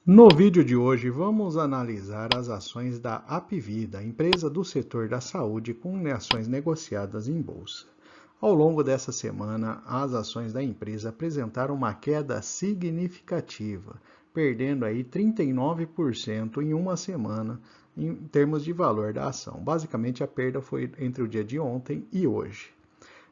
No vídeo de hoje, vamos analisar as ações da Apvida, empresa do setor da saúde com ações negociadas em bolsa. Ao longo dessa semana, as ações da empresa apresentaram uma queda significativa, perdendo aí 39% em uma semana em termos de valor da ação. Basicamente, a perda foi entre o dia de ontem e hoje.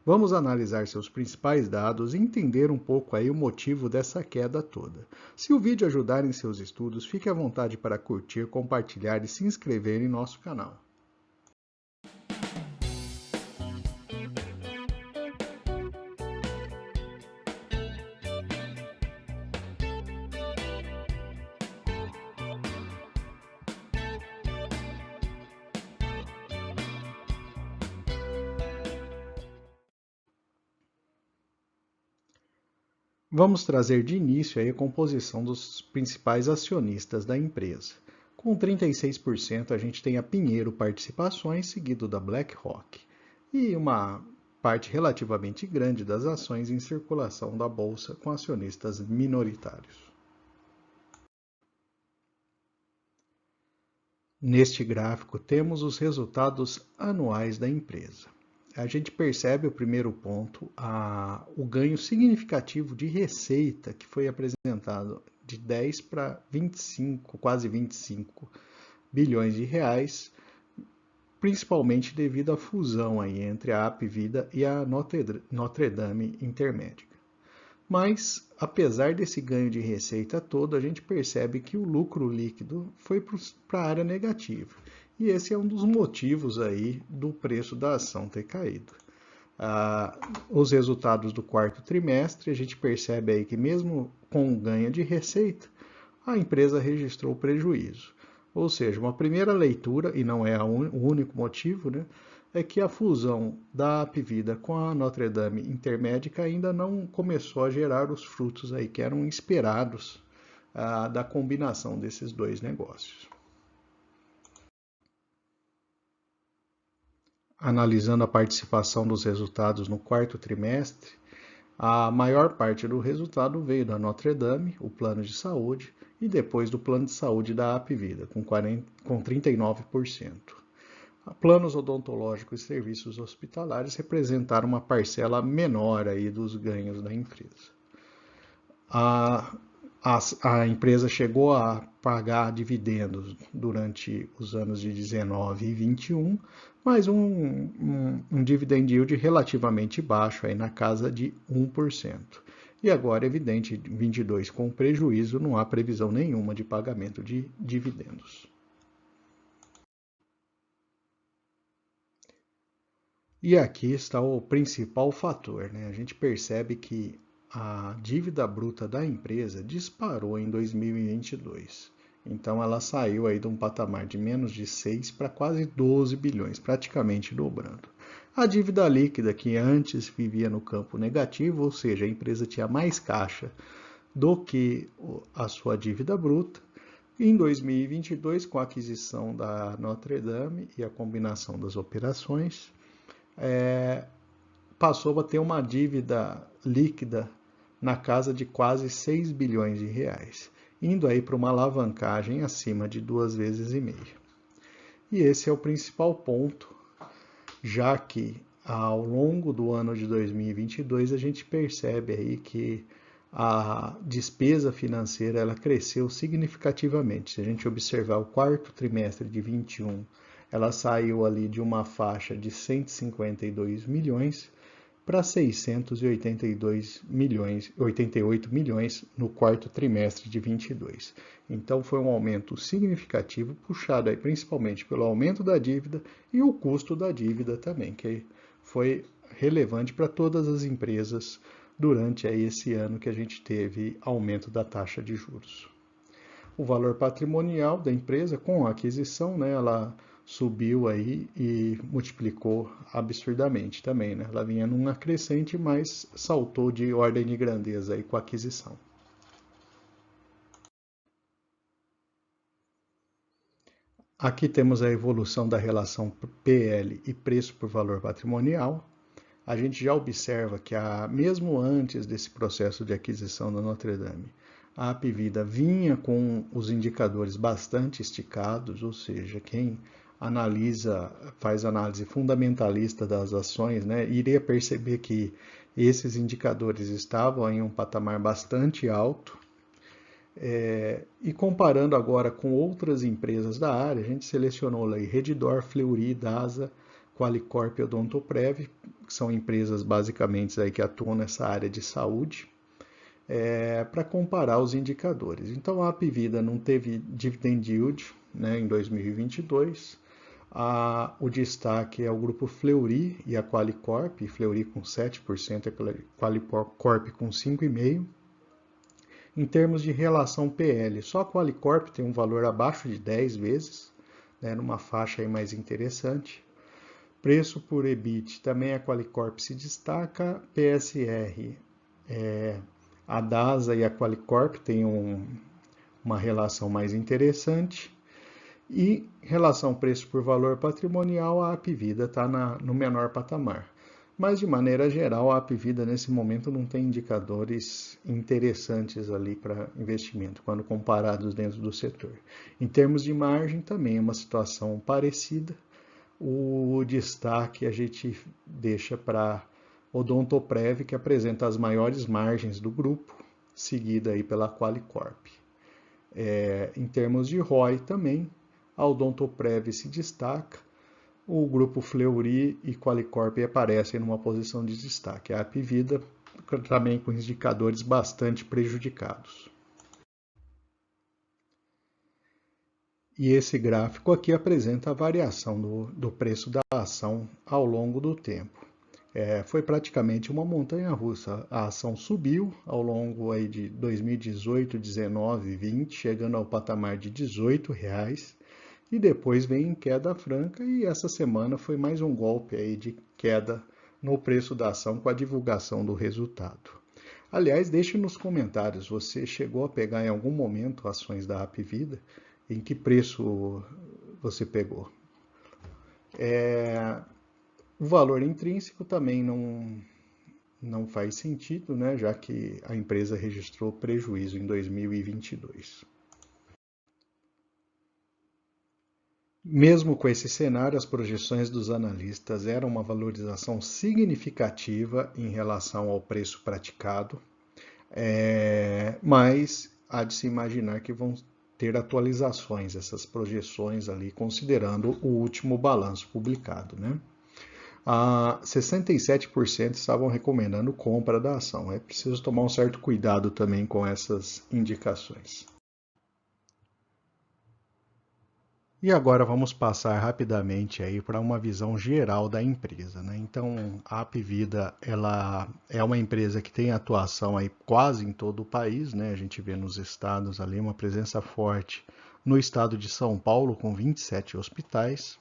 Vamos analisar seus principais dados e entender um pouco aí o motivo dessa queda toda. Se o vídeo ajudar em seus estudos, fique à vontade para curtir, compartilhar e se inscrever em nosso canal. Vamos trazer de início aí a composição dos principais acionistas da empresa. Com 36%, a gente tem a Pinheiro Participações, seguido da BlackRock, e uma parte relativamente grande das ações em circulação da bolsa com acionistas minoritários. Neste gráfico, temos os resultados anuais da empresa. A gente percebe o primeiro ponto, o ganho significativo de receita que foi apresentado de 10 para 25, quase 25 bilhões de reais, principalmente devido à fusão aí entre a Apvida e a Notre Dame Intermédica. Mas, apesar desse ganho de receita todo, a gente percebe que o lucro líquido foi para a área negativa. E esse é um dos motivos aí do preço da ação ter caído. Os resultados do quarto trimestre, a gente percebe aí que mesmo com o ganho de receita, a empresa registrou prejuízo. Ou seja, uma primeira leitura, e não é o único motivo, né, é que a fusão da Apvida com a Notre Dame Intermédica ainda não começou a gerar os frutos aí que eram esperados da combinação desses dois negócios. Analisando a participação dos resultados no quarto trimestre, a maior parte do resultado veio da Notre Dame, o plano de saúde, e depois do plano de saúde da Apvida, com 39%. Planos odontológicos e serviços hospitalares representaram uma parcela menor aí dos ganhos da empresa. A empresa chegou a pagar dividendos durante os anos de 19 e 21, mas um dividend yield relativamente baixo, aí na casa de 1%. E agora, evidente, 22 com prejuízo, não há previsão nenhuma de pagamento de dividendos. E aqui está o principal fator, né? A gente percebe que a dívida bruta da empresa disparou em 2022. Então ela saiu aí de um patamar de menos de 6 para quase 12 bilhões, praticamente dobrando. A dívida líquida, que antes vivia no campo negativo, ou seja, a empresa tinha mais caixa do que a sua dívida bruta, em 2022, com a aquisição da Notre Dame e a combinação das operações, passou a ter uma dívida líquida na casa de quase 6 bilhões de reais, indo aí para uma alavancagem acima de 2,5 vezes. E esse é o principal ponto, já que ao longo do ano de 2022 a gente percebe aí que a despesa financeira ela cresceu significativamente. Se a gente observar o quarto trimestre de 21, ela saiu ali de uma faixa de 152 milhões para 682 milhões, 88 milhões no quarto trimestre de 22. Então foi um aumento significativo, puxado aí principalmente pelo aumento da dívida e o custo da dívida também, que foi relevante para todas as empresas durante aí esse ano que a gente teve aumento da taxa de juros. O valor patrimonial da empresa com a aquisição, né, ela subiu aí e multiplicou absurdamente também, né? Ela vinha numa crescente, mas saltou de ordem de grandeza aí com a aquisição. Aqui temos a evolução da relação PL e preço por valor patrimonial. A gente já observa que mesmo antes desse processo de aquisição da Notre Dame, A Apvida vinha com os indicadores bastante esticados, ou seja, quem faz análise fundamentalista das ações, né, iria perceber que esses indicadores estavam em um patamar bastante alto. E comparando agora com outras empresas da área, a gente selecionou aí Redditor, Fleury, Dasa, Qualicorp e Odontoprev, que são empresas basicamente aí que atuam nessa área de saúde, para comparar os indicadores. Então a Apvida não teve dividend yield, né, em 2022. O destaque é o grupo Fleury e a Qualicorp, Fleury com 7% e a Qualicorp com 5,5%. Em termos de relação PL, só a Qualicorp tem um valor abaixo de 10 vezes, né, numa faixa aí mais interessante. Preço por EBIT, também a Qualicorp se destaca. PSR, a Dasa e a Qualicorp têm uma relação mais interessante. E relação preço por valor patrimonial, a Apvida está no menor patamar. Mas, de maneira geral, a Apvida, nesse momento, não tem indicadores interessantes ali para investimento, quando comparados dentro do setor. Em termos de margem, também é uma situação parecida. O destaque a gente deixa para Odontoprev, que apresenta as maiores margens do grupo, seguida aí pela Qualicorp. Em termos de ROI também, a Odontoprev se destaca, o grupo Fleury e Qualicorp aparecem numa posição de destaque. A Apvida também com indicadores bastante prejudicados. E esse gráfico aqui apresenta a variação do preço da ação ao longo do tempo. Foi praticamente uma montanha-russa. A ação subiu ao longo aí de 2018, 19 e 20, chegando ao patamar de R$18, e depois vem em queda franca, e essa semana foi mais um golpe aí de queda no preço da ação com a divulgação do resultado. Aliás, deixe nos comentários, você chegou a pegar em algum momento ações da Apvida? Em que preço você pegou? O valor intrínseco também não faz sentido, né, já que a empresa registrou prejuízo em 2022. Mesmo com esse cenário, as projeções dos analistas eram uma valorização significativa em relação ao preço praticado, mas há de se imaginar que vão ter atualizações, essas projeções ali, considerando o último balanço publicado, né? 67% estavam recomendando compra da ação. É preciso tomar um certo cuidado também com essas indicações. E agora vamos passar rapidamente aí para uma visão geral da empresa, né? Então, a Apvida, ela é uma empresa que tem atuação aí quase em todo o país, né? A gente vê nos estados ali uma presença forte no estado de São Paulo, com 27 hospitais.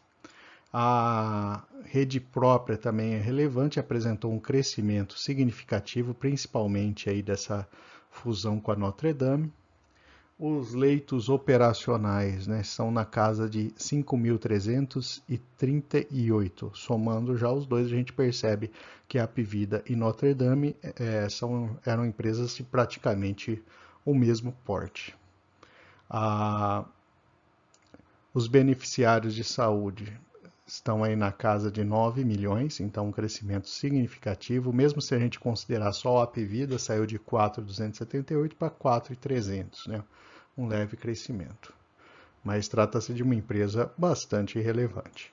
A rede própria também é relevante, apresentou um crescimento significativo, principalmente aí dessa fusão com a Notre Dame. Os leitos operacionais, né, são na casa de 5.338. Somando já os dois, a gente percebe que a Apvida e Notre Dame eram empresas de praticamente o mesmo porte. Os beneficiários de saúde estão aí na casa de 9 milhões, então um crescimento significativo. Mesmo se a gente considerar só a Apvida, saiu de 4.278 para 4.300, né? Um leve crescimento. Mas trata-se de uma empresa bastante relevante.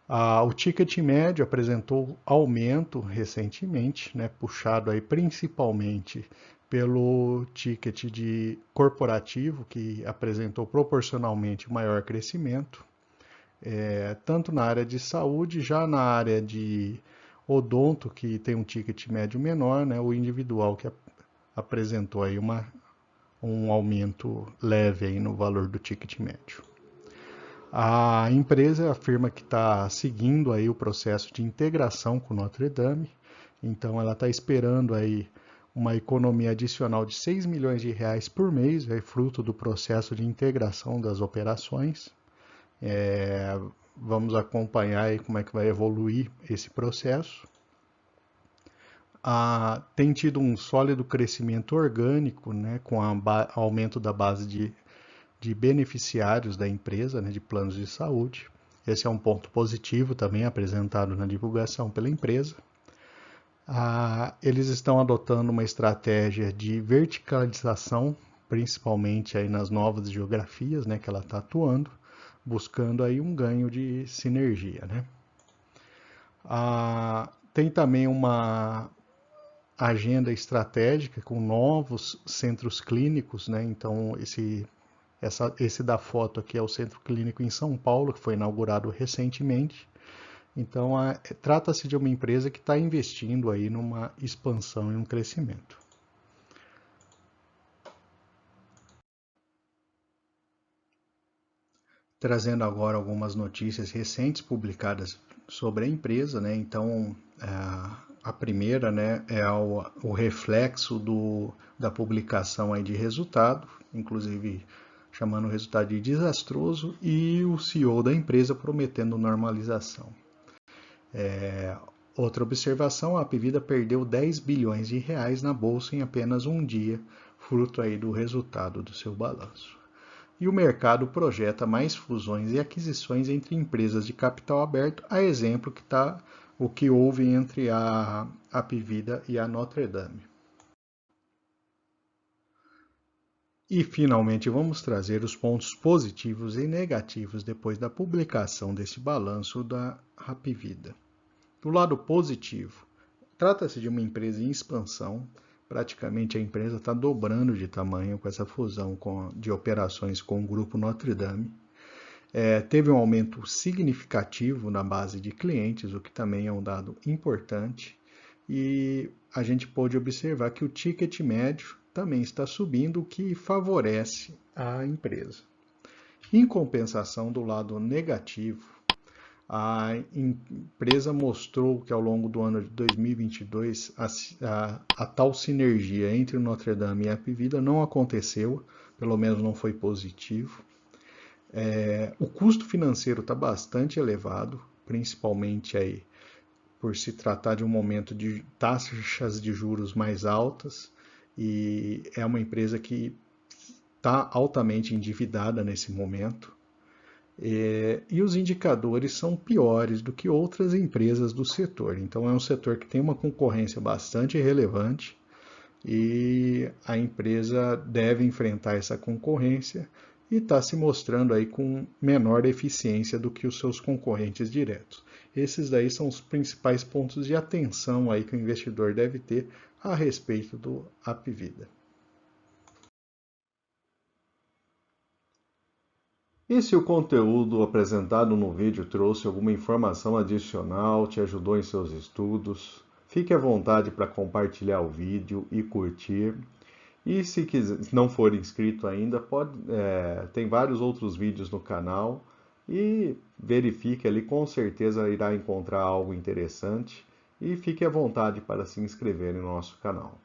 O ticket médio apresentou aumento recentemente, né, puxado aí principalmente pelo ticket de corporativo, que apresentou proporcionalmente maior crescimento, tanto na área de saúde, já na área de odonto, que tem um ticket médio menor, né, o individual que apresentou aí um aumento leve aí no valor do ticket médio. A empresa afirma que está seguindo aí o processo de integração com Notre Dame, então ela está esperando aí uma economia adicional de 6 milhões de reais por mês, fruto do processo de integração das operações. Vamos acompanhar aí como é que vai evoluir esse processo. tem tido um sólido crescimento orgânico, né, com o aumento da base de beneficiários da empresa, né, de planos de saúde. Esse é um ponto positivo também apresentado na divulgação pela empresa. Eles estão adotando uma estratégia de verticalização, principalmente aí nas novas geografias, né, que ela está atuando, buscando aí um ganho de sinergia, né? Tem também uma agenda estratégica com novos centros clínicos, né? Então esse da foto aqui é o Centro Clínico em São Paulo, que foi inaugurado recentemente. Então, trata-se de uma empresa que está investindo aí numa expansão e um crescimento. Trazendo agora algumas notícias recentes publicadas sobre a empresa, né? Então, a primeira, né, é o reflexo da publicação aí de resultado, inclusive chamando o resultado de desastroso, e o CEO da empresa prometendo normalização. Outra observação, a Apvida perdeu 10 bilhões de reais na bolsa em apenas um dia, fruto aí do resultado do seu balanço. E o mercado projeta mais fusões e aquisições entre empresas de capital aberto, a exemplo que está o que houve entre a Apvida e a Notre Dame. E finalmente vamos trazer os pontos positivos e negativos depois da publicação desse balanço da Apvida. Do lado positivo, trata-se de uma empresa em expansão. Praticamente a empresa está dobrando de tamanho com essa fusão de operações com o grupo Notre Dame. Teve um aumento significativo na base de clientes, o que também é um dado importante. E a gente pode observar que o ticket médio também está subindo, o que favorece a empresa. Em compensação, do lado negativo, a empresa mostrou que ao longo do ano de 2022 a tal sinergia entre o Notre Dame e a Apvida não aconteceu, pelo menos não foi positivo. O custo financeiro está bastante elevado, principalmente aí por se tratar de um momento de taxas de juros mais altas, e é uma empresa que está altamente endividada nesse momento. E os indicadores são piores do que outras empresas do setor. Então é um setor que tem uma concorrência bastante relevante e a empresa deve enfrentar essa concorrência e está se mostrando aí com menor eficiência do que os seus concorrentes diretos. Esses daí são os principais pontos de atenção aí que o investidor deve ter a respeito do Apvida. E se o conteúdo apresentado no vídeo trouxe alguma informação adicional, te ajudou em seus estudos, fique à vontade para compartilhar o vídeo e curtir. E se não for inscrito ainda, tem vários outros vídeos no canal e verifique ali, com certeza irá encontrar algo interessante. E fique à vontade para se inscrever no nosso canal.